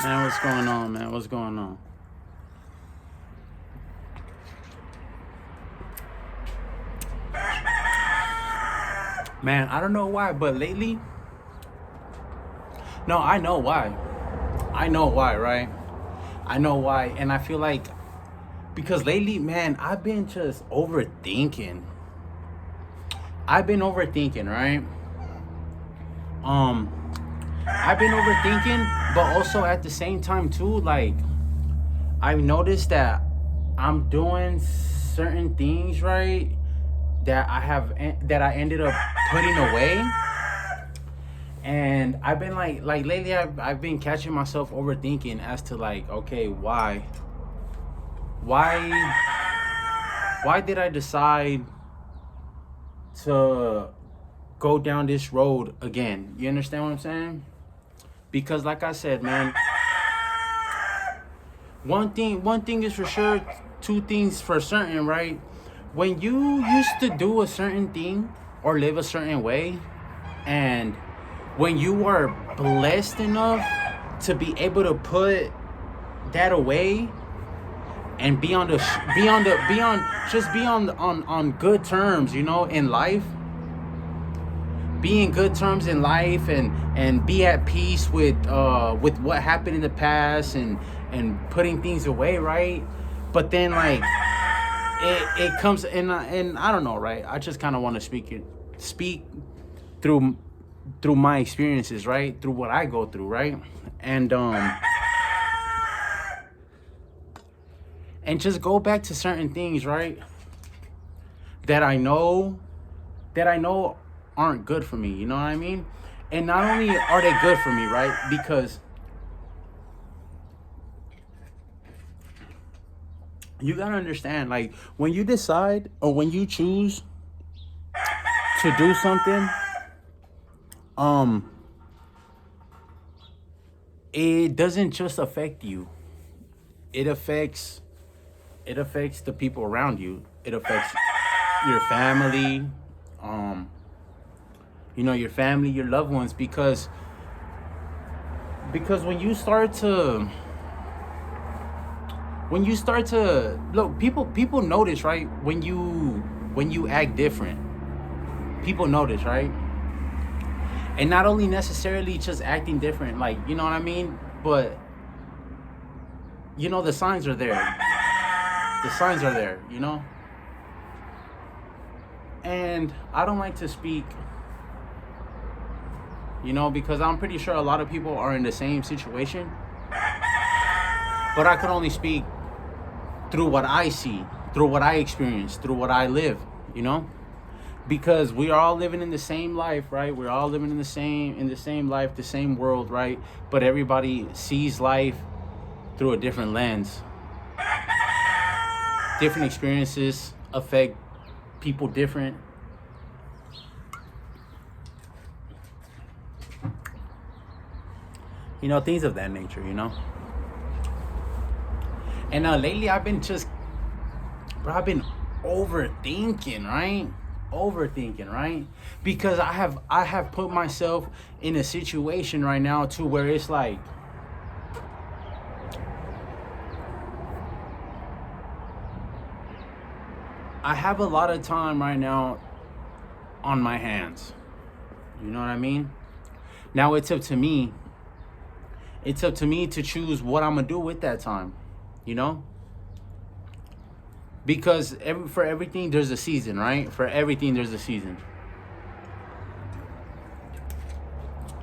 Man, what's going on, man? What's going on? Man, I don't know why, but lately, no, I know why. I know why, right? I know why. And I feel like, because lately, man, I've been just overthinking. I've been overthinking, right? Um, I've been overthinking, but also at the same time, too, like, I've noticed that I'm doing certain things, right? That I ended up putting away. And I've been like lately I've been catching myself overthinking as to like, okay, why why did I decide to go down this road again? You understand what I'm saying? Because like I said, man, one thing is for sure, two things for certain, right? When you used to do a certain thing or live a certain way, and when you are blessed enough to be able to put that away and be on good terms, in life, be in good terms in life, and be at peace with what happened in the past, and putting things away, right? But then, like, it comes, and I don't know, right? I just kind of want to speak through my experiences, right? Through what I go through, right? And just go back to certain things, right? That I know aren't good for me, you know what I mean? And not only are they good for me, right? Because you gotta understand, like, when you decide or when you choose to do something, it doesn't just affect you. It affects the people around you. It affects your family, your family, your loved ones, because when you start to look, people notice, right? When you act different, people notice, right? And not only necessarily just acting different, like, you know what I mean, but the signs are there. The signs are there, and I don't like to speak, because I'm pretty sure a lot of people are in the same situation, but I could only speak through what I see, through what I experience, through what I live, because we are all living in the same life, right? We're all living in the same life, the same world, right? But everybody sees life through a different lens. Different experiences affect people different. Things of that nature, And lately I've been overthinking, right? Overthinking, right? Because I have put myself in a situation right now too where it's like, I have a lot of time right now on my hands. You know what I mean? Now it's up to me. It's up to me to choose what I'm gonna do with that time, Because for everything there's a season, right? For everything there's a season.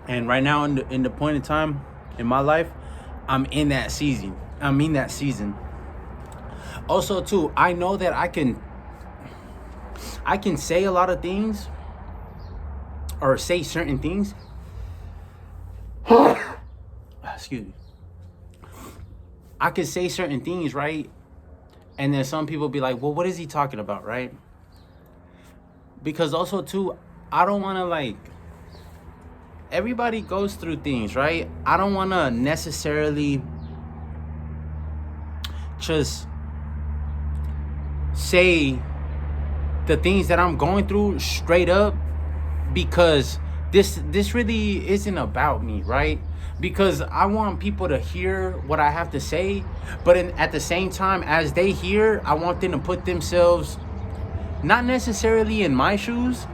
And right now in the point in time in my life, I'm in that season. Also too, I know that I can say a lot of things, or say certain things. Excuse me. I could say certain things, right? And then some people be like, well, what is he talking about, right? Because also too, I don't want to, like, everybody goes through things, right? I don't want to necessarily just say the things that I'm going through straight up, because this really isn't about me, right? Because I want people to hear what I have to say, but at the same time, as they hear, I want them to put themselves not necessarily in my shoes,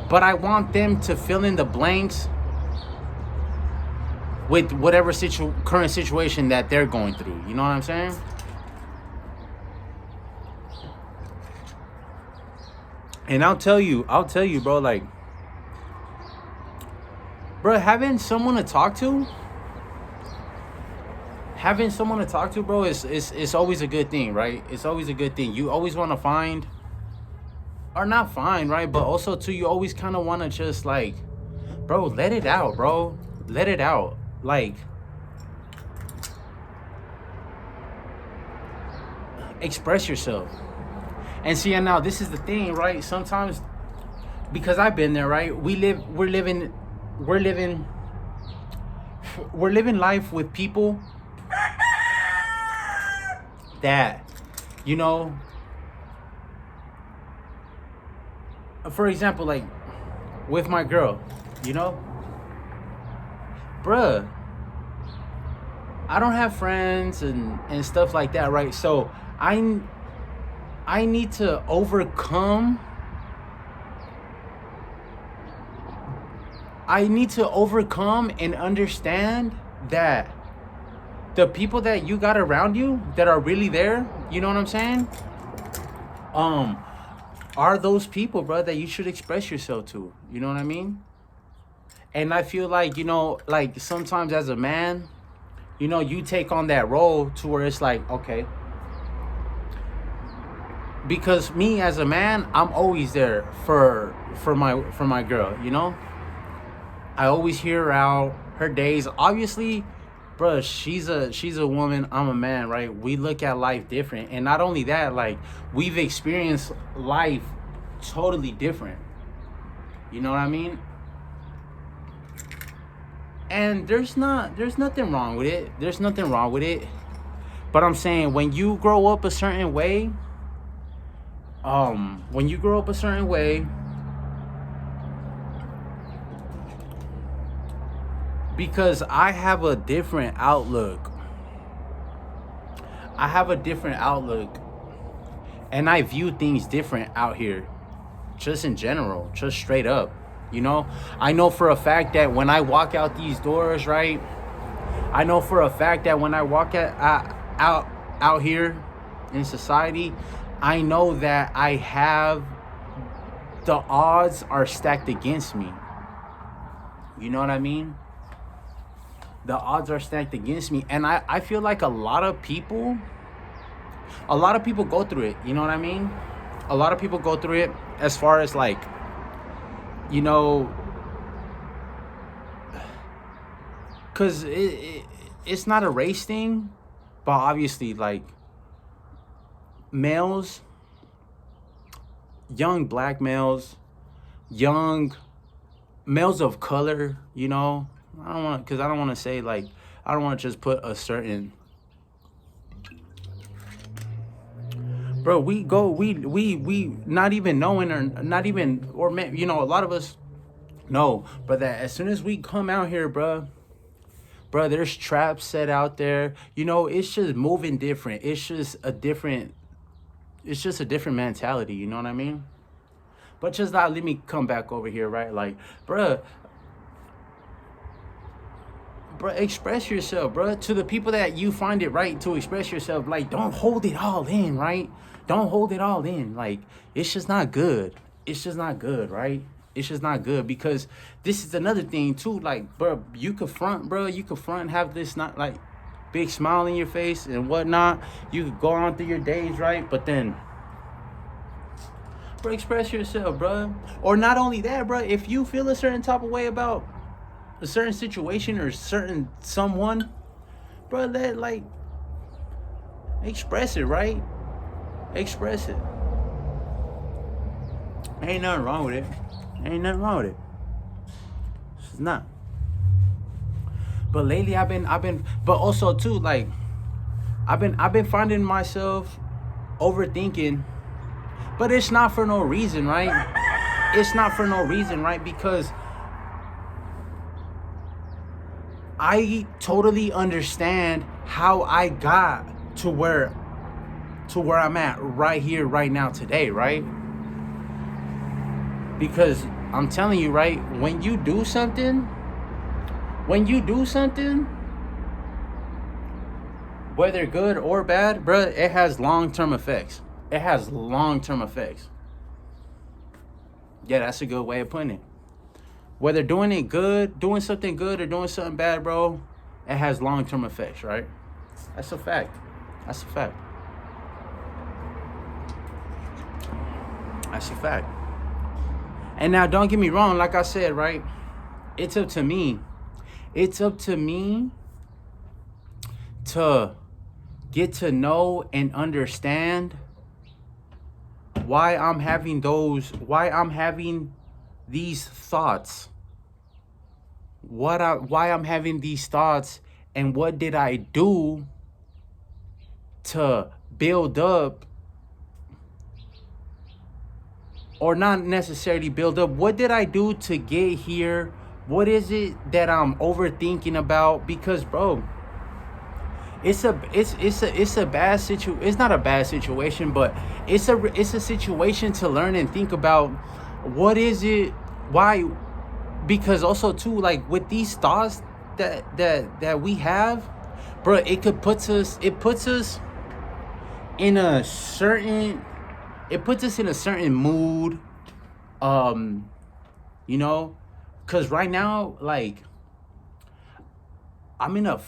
but I want them to fill in the blanks with whatever current situation that they're going through. You know what I'm saying? And I'll tell you, bro, like, bro, having someone to talk to, bro, is always a good thing, right? It's always a good thing. You always want to find, or not find, right? But also, too, you always kind of want to just, like, bro, let it out, bro. Let it out. Like, express yourself. And see, and now this is the thing, right? Sometimes, because I've been there, right? We're living life with people that, you know, for example, like with my girl, you know, bruh, I don't have friends and stuff like that, right? So I need to overcome and understand that the people that you got around you that are really there, you know what I'm saying? Are those people, bro, that you should express yourself to. You know what I mean? And I feel like, you know, like sometimes as a man, you know, you take on that role to where it's like, okay, because me as a man, I'm always there for my girl, you know? I always hear her out, her days. Obviously, bro, she's a woman, I'm a man, right? We look at life different. And not only that, like, we've experienced life totally different. You know what I mean? And there's nothing wrong with it. There's nothing wrong with it. But I'm saying, when you grow up a certain way, because I have a different outlook. And I view things different out here. Just in general, just straight up. You know? I know for a fact that when I walk out these doors, right? I know for a fact that when I walk out here in society, I know that the odds are stacked against me. You know what I mean? The odds are stacked against me. And I feel like a lot of people go through it. You know what I mean? A lot of people go through it as far as, like, you know, because it's not a race thing, but obviously, like, males, young black males, young males of color, you know, I don't want to say, like, I don't want to just put a certain, bro, we not even knowing, or not even, or, you know, a lot of us know, but that as soon as we come out here, bro, there's traps set out there, you know, it's just moving different. It's just a different mentality, you know what I mean? But just let me come back over here, right? Like, bro, express yourself, bro. To the people that you find it right to express yourself, like, don't hold it all in, right? Don't hold it all in. Like, it's just not good. It's just not good, right? It's just not good, because this is another thing too. Like, bro, you could front, have this not like big smile in your face and whatnot. You could go on through your days, right? But then, bro, express yourself, bro. Or not only that, bro, if you feel a certain type of way about a certain situation or certain someone, bro, like, express it, right? Express it. Ain't nothing wrong with it. It's not. But lately I've been, but also too, like, I've been finding myself overthinking, but it's not for no reason, right? Because I totally understand how I got to where I'm at right here, right now, today, right? Because I'm telling you, right, when you do something, whether good or bad, bruh, it has long-term effects. It has long-term effects. Yeah, that's a good way of putting it. Whether doing something good or doing something bad, bro, it has long-term effects, right? That's a fact. That's a fact. That's a fact. And now, don't get me wrong, like I said, right? It's up to me. It's up to me to get to know and understand why I'm having these thoughts. Why I'm having these thoughts, and what did I do to build up, or not necessarily build up, what did I do to get here? What is it that I'm overthinking about? Because, bro, it's a bad situation. It's not a bad situation, but it's a situation to learn and think about. What is it? Why? Because also too, like, with these thoughts that we have, bro, it puts us in a certain mood, you know, because right now, like, I'm in a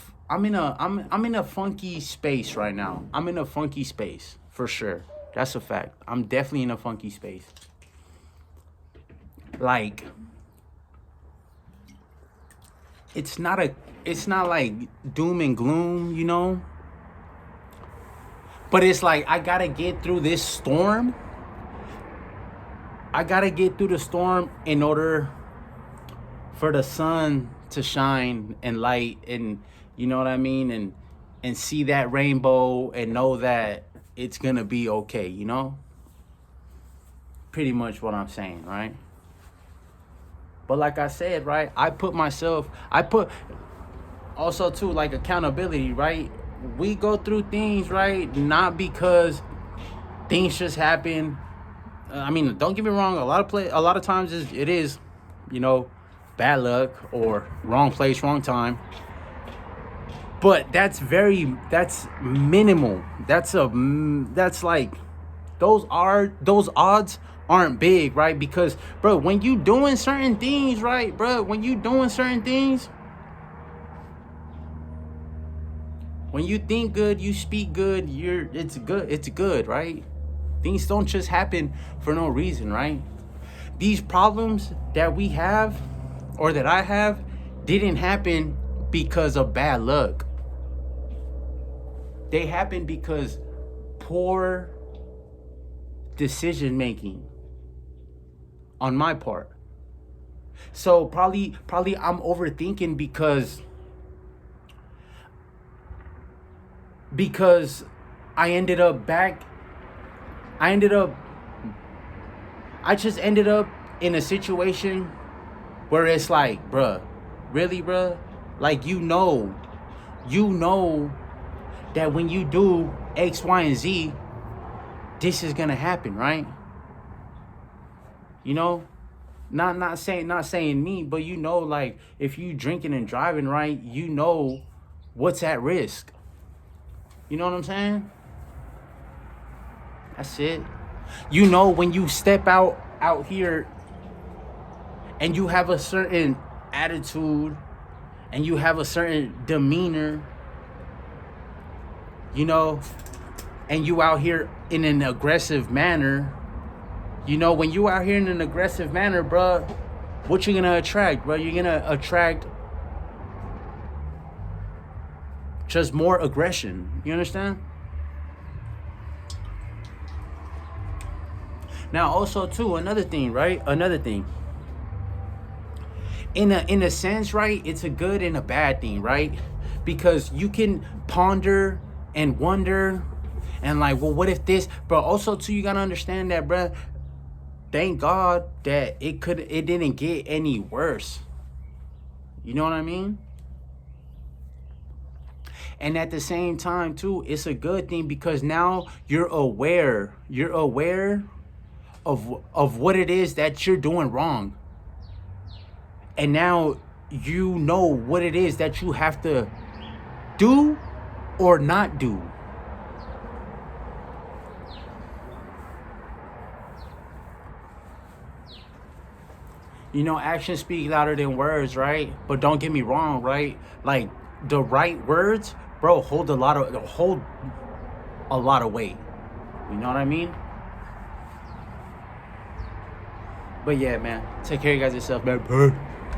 funky space right now. I'm in a funky space for sure. That's a fact. I'm definitely in a funky space. Like, it's not like doom and gloom, you know? But it's like, I gotta get through this storm. I gotta get through the storm in order for the sun to shine and light, and you know what I mean, and see that rainbow and know that it's gonna be okay, you know? Pretty much what I'm saying, right? But like I said, right, I put also too, like, accountability, right? We go through things, right, not because things just happen. I mean, don't get me wrong, a lot of times it is, you know, bad luck or wrong place, wrong time. But that's minimal. That's like, those odds aren't big, right? Because, bro, when you doing certain things, right, bro, when you think good, you speak good, it's good, right? Things don't just happen for no reason, right? These problems that we have, or that I have, didn't happen because of bad luck. They happened because poor decision making on my part. So probably I'm overthinking because I just ended up in a situation where it's like, bruh, really, bruh? Like, you know that when you do X, Y, and Z, this is gonna happen, right? You know? Not saying me, but you know, like, if you drinking and driving, right, you know what's at risk. You know what I'm saying? That's it. You know, when you step out here and you have a certain attitude and you have a certain demeanor, you know, and you out here in an aggressive manner, you know, when you out here in an aggressive manner, bro, what you gonna attract, bro? You're gonna attract just more aggression. You understand? Now, also too, another thing, right? In a sense, right? It's a good and a bad thing, right? Because you can ponder and wonder and, like, well, what if this? But also too, you gotta understand that, bro, thank God that it didn't get any worse. You know what I mean? And at the same time too, it's a good thing because now you're aware. You're aware of what it is that you're doing wrong. And now you know what it is that you have to do or not do. You know, actions speak louder than words, right? But don't get me wrong, right? Like the right words, bro, hold a lot of weight. You know what I mean? But yeah, man, take care of you guys yourself, man.